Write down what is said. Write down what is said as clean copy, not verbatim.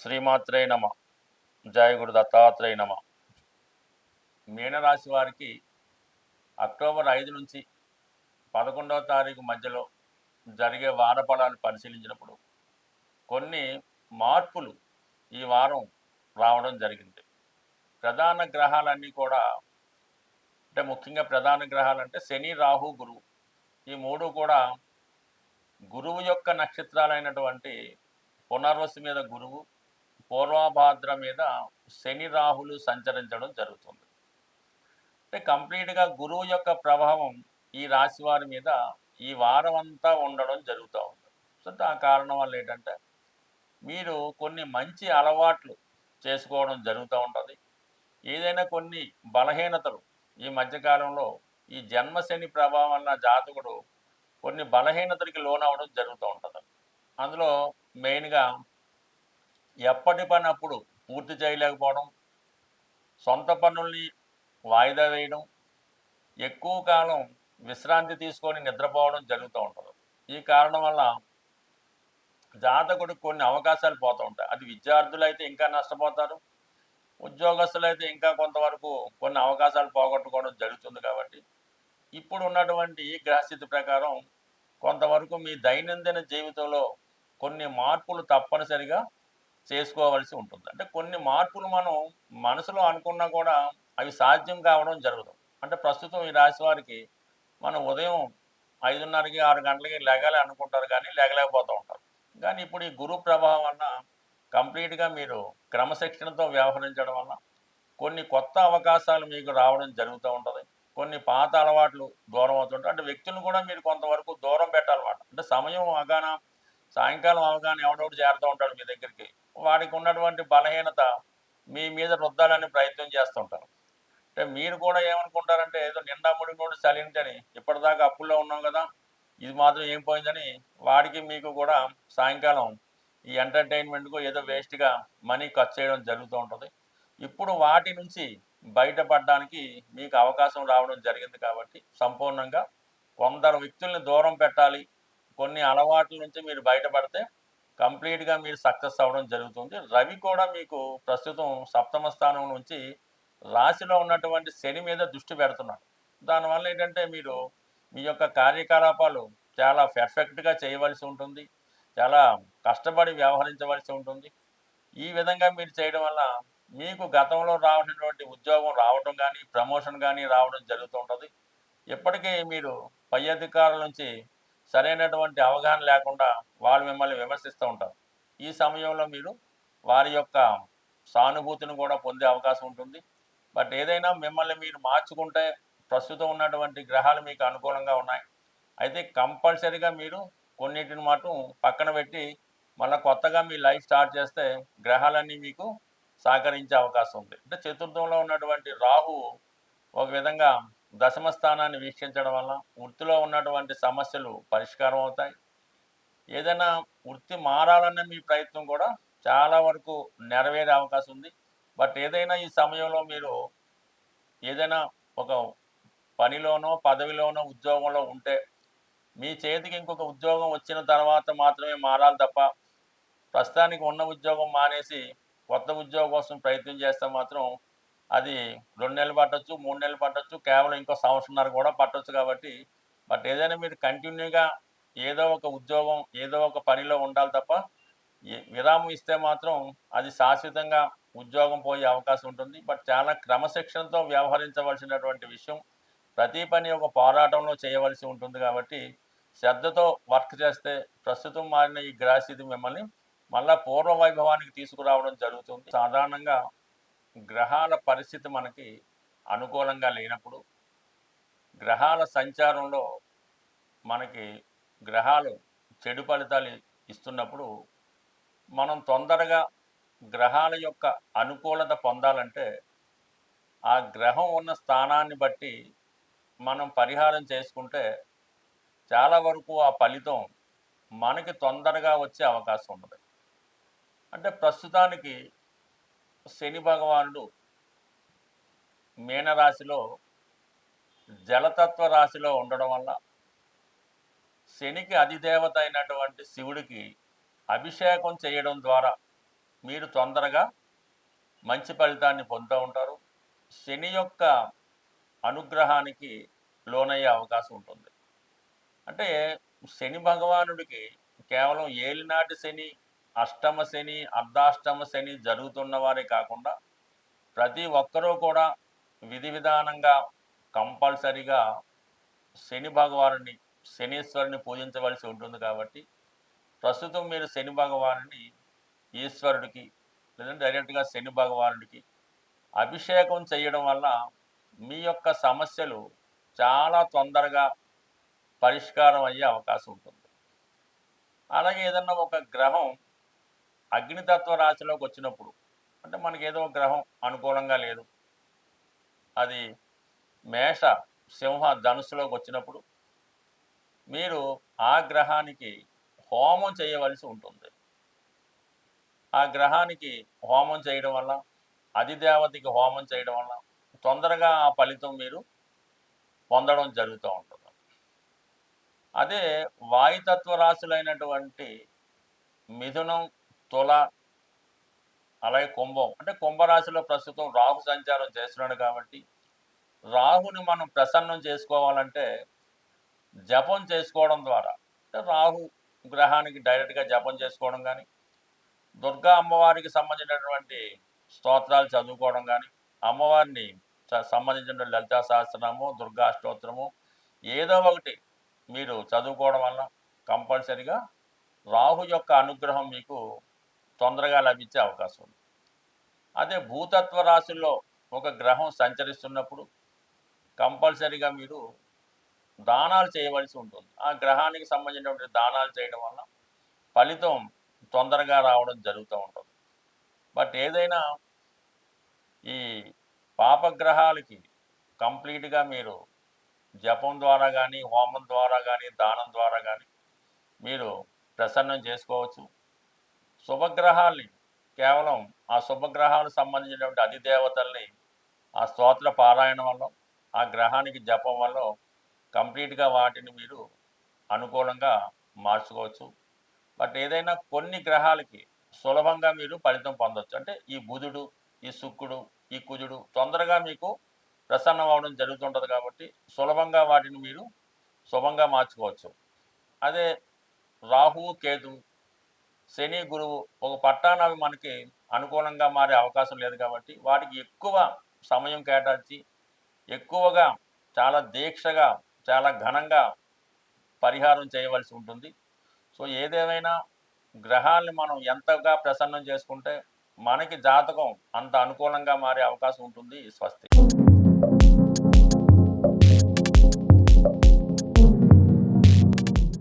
శ్రీమాత్రే నమ. జయ గురు దత్తాత్రేయ నమ. మీనరాశి వారికి అక్టోబర్ 5 నుంచి 11వ తారీఖు మధ్యలో జరిగే వార ఫలాలు పరిశీలించినప్పుడు కొన్ని మార్పులు ఈ వారం రావడం జరిగింది. ప్రధాన గ్రహాలన్నీ కూడా, అంటే ముఖ్యంగా ప్రధాన గ్రహాలంటే శని, రాహు, గురువు. ఈ మూడు కూడా గురువు యొక్క నక్షత్రాలైనటువంటి పునర్వసు మీద గురువు, పూర్వభాద్ర మీద శని, రాహులు సంచరించడం జరుగుతుంది. అంటే కంప్లీట్గా గురువు యొక్క ప్రభావం ఈ రాశి వారి మీద ఈ వారం అంతా ఉండడం జరుగుతూ ఉంది. సో ఆ కారణం వల్ల ఏంటంటే మీరు కొన్ని మంచి అలవాట్లు చేసుకోవడం జరుగుతూ ఉంటుంది. ఏదైనా కొన్ని బలహీనతలు ఈ మధ్యకాలంలో ఈ జన్మశని ప్రభావం వల్ల జాతకుడు కొన్ని బలహీనతలకి లోనవడం జరుగుతూ ఉంటుంది. అందులో మెయిన్గా ఎప్పటి పని అప్పుడు పూర్తి చేయలేకపోవడం, సొంత పనుల్ని వాయిదా వేయడం, ఎక్కువ కాలం విశ్రాంతి తీసుకొని నిద్రపోవడం జరుగుతూ ఉంటుంది. ఈ కారణం వల్ల జాతకుడికి కొన్ని అవకాశాలు పోతూ ఉంటాయి. అది విద్యార్థులు అయితే ఇంకా నష్టపోతారు, ఉద్యోగస్తులు అయితే ఇంకా కొంతవరకు కొన్ని అవకాశాలు పోగొట్టుకోవడం జరుగుతుంది. కాబట్టి ఇప్పుడు ఉన్నటువంటి ఈ గ్రహస్థితి ప్రకారం కొంతవరకు మీ దైనందిన జీవితంలో కొన్ని మార్పులు తప్పనిసరిగా చేసుకోవలసి ఉంటుంది. అంటే కొన్ని మార్పులు మనం మనసులో అనుకున్నా కూడా అవి సాధ్యం కావడం జరుగుతుంది. అంటే ప్రస్తుతం ఈ రాశి వారికి మనం ఉదయం 5:30కి 6 గంటలకి లెగాలి అనుకుంటారు, కానీ లేగలేకపోతూ ఉంటారు. కానీ ఇప్పుడు ఈ గురు ప్రభావం వల్ల కంప్లీట్గా మీరు క్రమశిక్షణతో వ్యవహరించడం వల్ల కొన్ని కొత్త అవకాశాలు మీకు రావడం జరుగుతూ ఉంటుంది. కొన్ని పాత అలవాట్లు దూరం అవుతుంటాయి. అంటే వ్యక్తులను కూడా మీరు కొంతవరకు దూరం పెట్టాలన్నమాట. అంటే సమయం అవగాహన, సాయంకాలం అవగాహన ఎవడోడు చేరుతూ ఉంటాడు మీ దగ్గరికి. వాడికి ఉన్నటువంటి బలహీనత మీ మీద రుద్దాలని ప్రయత్నం చేస్తుంటారు. అంటే మీరు కూడా ఏమనుకుంటారంటే ఏదో నిండా ముడినోడు సలింటని, ఇప్పటిదాకా అప్పుల్లో ఉన్నాం కదా, ఇది మాత్రం ఏం పోయిందని వాడికి మీకు కూడా సాయంకాలం ఈ ఎంటర్టైన్మెంట్కు ఏదో వేస్ట్గా మనీ ఖర్చు చేయడం జరుగుతూ ఉంటుంది. ఇప్పుడు వాటి నుంచి బయటపడడానికి మీకు అవకాశం రావడం జరిగింది. కాబట్టి సంపూర్ణంగా కొందరు వ్యక్తుల్ని దూరం పెట్టాలి. కొన్ని అలవాట్ల నుంచి మీరు బయటపడితే కంప్లీట్గా మీరు సక్సెస్ అవ్వడం జరుగుతుంది. రవి కూడా మీకు ప్రస్తుతం సప్తమ స్థానం నుంచి రాశిలో ఉన్నటువంటి శని మీద దృష్టి పెడుతున్నాడు. దానివల్ల ఏంటంటే మీరు మీ యొక్క కార్యకలాపాలు చాలా పెర్ఫెక్ట్గా చేయవలసి ఉంటుంది, చాలా కష్టపడి వ్యవహరించవలసి ఉంటుంది. ఈ విధంగా మీరు చేయడం వల్ల మీకు గతంలో రావాల్సినటువంటి ఉద్యోగం రావడం కానీ, ప్రమోషన్ కానీ రావడం జరుగుతూ ఉంటుంది. ఇప్పటికీ మీరు పై అధికారుల నుంచి సరైనటువంటి అవగాహన లేకుండా వాళ్ళు మిమ్మల్ని విమర్శిస్తూ ఉంటారు. ఈ సమయంలో మీరు వారి యొక్క సానుభూతిని కూడా పొందే అవకాశం ఉంటుంది. బట్ ఏదైనా మిమ్మల్ని మీరు మార్చుకుంటే ప్రస్తుతం ఉన్నటువంటి గ్రహాలు మీకు అనుకూలంగా ఉన్నాయి. అయితే కంపల్సరీగా మీరు కొన్నిటిని మాత్రం పక్కన పెట్టి మళ్ళీ కొత్తగా మీ లైఫ్ స్టార్ట్ చేస్తే గ్రహాలన్నీ మీకు సహకరించే అవకాశం ఉంది. అంటే చతుర్థంలో ఉన్నటువంటి రాహు ఒక విధంగా దశమ స్థానాన్ని వీక్షించడం వల్ల వృత్తిలో ఉన్నటువంటి సమస్యలు పరిష్కారం అవుతాయి. ఏదైనా వృత్తి మారాలన్న మీ ప్రయత్నం కూడా చాలా వరకు నెరవేరే అవకాశం ఉంది. బట్ ఏదైనా ఈ సమయంలో మీరు ఏదైనా ఒక పనిలోనో, పదవిలోనో, ఉద్యోగంలో ఉంటే మీ చేతికి ఇంకొక ఉద్యోగం వచ్చిన తర్వాత మాత్రమే మారాలి తప్ప, ప్రస్తుతానికి ఉన్న ఉద్యోగం మానేసి కొత్త ఉద్యోగం కోసం ప్రయత్నం చేస్తే మాత్రం అది 2 నెలలు పట్టొచ్చు, 3 నెలలు పట్టొచ్చు, కేవలం ఇంకో సంవత్సరంన్నర కూడా పట్టొచ్చు. కాబట్టి బట్ ఏదైనా మీరు కంటిన్యూగా ఏదో ఒక ఉద్యోగం, ఏదో ఒక పనిలో ఉండాలి తప్ప విరామం ఇస్తే మాత్రం అది శాశ్వతంగా ఉద్యోగం పోయే అవకాశం ఉంటుంది. బట్ చాలా క్రమశిక్షణతో వ్యవహరించవలసినటువంటి విషయం. ప్రతి పని ఒక పోరాటంలో చేయవలసి ఉంటుంది. కాబట్టి శ్రద్ధతో వర్క్ చేస్తే ప్రస్తుతం మారిన ఈ గ్రహస్థితి మిమ్మల్ని మళ్ళా పూర్వ వైభవానికి తీసుకురావడం జరుగుతుంది. సాధారణంగా గ్రహాల పరిస్థితి మనకి అనుకూలంగా లేనప్పుడు, గ్రహాల సంచారంలో మనకి గ్రహాలు చెడు ఫలితాలు ఇస్తున్నప్పుడు మనం తొందరగా గ్రహాల యొక్క అనుకూలత పొందాలంటే ఆ గ్రహం ఉన్న స్థానాన్ని బట్టి మనం పరిహారం చేసుకుంటే చాలా వరకు ఆ ఫలితం మనకి తొందరగా వచ్చే అవకాశం ఉన్నది. అంటే ప్రస్తుతానికి శని భగవానుడు మీనరాశిలో జలతత్వ రాశిలో ఉండడం వల్ల శనికి అధిదేవత అయినటువంటి శివుడికి అభిషేకం చేయడం ద్వారా మీరు తొందరగా మంచి ఫలితాన్ని పొందుతూ ఉంటారు. శని యొక్క అనుగ్రహానికి లోనయ్యే అవకాశం ఉంటుంది. అంటే శని భగవానుడికి కేవలం ఏలినాటి శని, అష్టమ శని, అర్ధాష్టమ శని జరుగుతున్న వారే కాకుండా ప్రతి ఒక్కరూ కూడా విధి విధానంగా కంపల్సరిగా శని భగవానుని, శనీశ్వరుని పూజించవలసి ఉంటుంది. కాబట్టి ప్రస్తుతం మీరు శని భగవానుని ఈశ్వరుడికి లేదంటే డైరెక్ట్గా శని భగవానుడికి అభిషేకం చేయడం వల్ల మీ యొక్క సమస్యలు చాలా తొందరగా పరిష్కారం అయ్యే అవకాశం ఉంటుంది. అలాగే ఏదన్నా ఒక గ్రహం అగ్నితత్వ రాశిలోకి వచ్చినప్పుడు, అంటే మనకి ఏదో ఒక గ్రహం అనుకూలంగా లేదు, అది మేష, సింహ, ధనుసులోకి వచ్చినప్పుడు మీరు ఆ గ్రహానికి హోమం చేయవలసి ఉంటుంది. ఆ గ్రహానికి హోమం చేయడం వల్ల, అధిదేవతకి హోమం చేయడం వల్ల తొందరగా ఆ ఫలితం మీరు పొందడం జరుగుతూ ఉంటుంది. అదే వాయుతత్వ రాశులైనటువంటి మిథునం, తుల, అలాగే కుంభం, అంటే కుంభరాశిలో ప్రస్తుతం రాహు సంచారం చేస్తున్నాడు. కాబట్టి రాహుని మనం ప్రసన్నం చేసుకోవాలంటే జపం చేసుకోవడం ద్వారా, అంటే రాహు గ్రహానికి డైరెక్ట్గా జపం చేసుకోవడం కానీ, దుర్గా అమ్మవారికి సంబంధించినటువంటి స్తోత్రాలు చదువుకోవడం కానీ, అమ్మవారిని సంబంధించిన లలితా సహస్రనామము, దుర్గా అష్టోత్తరము ఏదో ఒకటి మీరు చదువుకోవడం వల్ల కంపల్సరిగా రాహు యొక్క అనుగ్రహం మీకు తొందరగా లభించే అవకాశం ఉంది. అదే భూతత్వ రాశుల్లో ఒక గ్రహం సంచరిస్తున్నప్పుడు కంపల్సరిగా మీరు దానాలు చేయవలసి ఉంటుంది. ఆ గ్రహానికి సంబంధించినటువంటి దానాలు చేయడం వల్ల ఫలితం తొందరగా రావడం జరుగుతూ ఉంటుంది. బట్ ఏదైనా ఈ పాపగ్రహాలకి కంప్లీట్గా మీరు జపం ద్వారా కానీ, హోమం ద్వారా కానీ, దానం ద్వారా కానీ మీరు ప్రసన్నం చేసుకోవచ్చు. శుభగ్రహాల్ని కేవలం ఆ శుభగ్రహాలకు సంబంధించినటువంటి అధిదేవతల్ని ఆ స్తోత్ర పారాయణం వల్ల, ఆ గ్రహానికి జపం వల్ల కంప్లీట్గా వాటిని మీరు అనుకూలంగా మార్చుకోవచ్చు. బట్ ఏదైనా కొన్ని గ్రహాలకి సులభంగా మీరు ఫలితం పొందవచ్చు. అంటే ఈ బుధుడు, ఈ శుక్రుడు, ఈ కుజుడు తొందరగా మీకు ప్రసన్నం అవడం జరుగుతుంటుంది. కాబట్టి సులభంగా వాటిని మీరు శుభంగా మార్చుకోవచ్చు. అదే రాహువు, కేతువు, శని, గురువు ఒక పట్టాన అవి మనకి అనుకూలంగా మారే అవకాశం లేదు. కాబట్టి వాటికి ఎక్కువ సమయం కేటాయించి ఎక్కువగా చాలా దీక్షగా చాలా ఘనంగా పరిహారం చేయవలసి ఉంటుంది. సో ఏదేమైనా గ్రహాల్ని మనం ఎంతగా ప్రసన్నం చేసుకుంటే మనకి జాతకం అంత అనుకూలంగా మారే అవకాశం ఉంటుంది. స్వస్తి.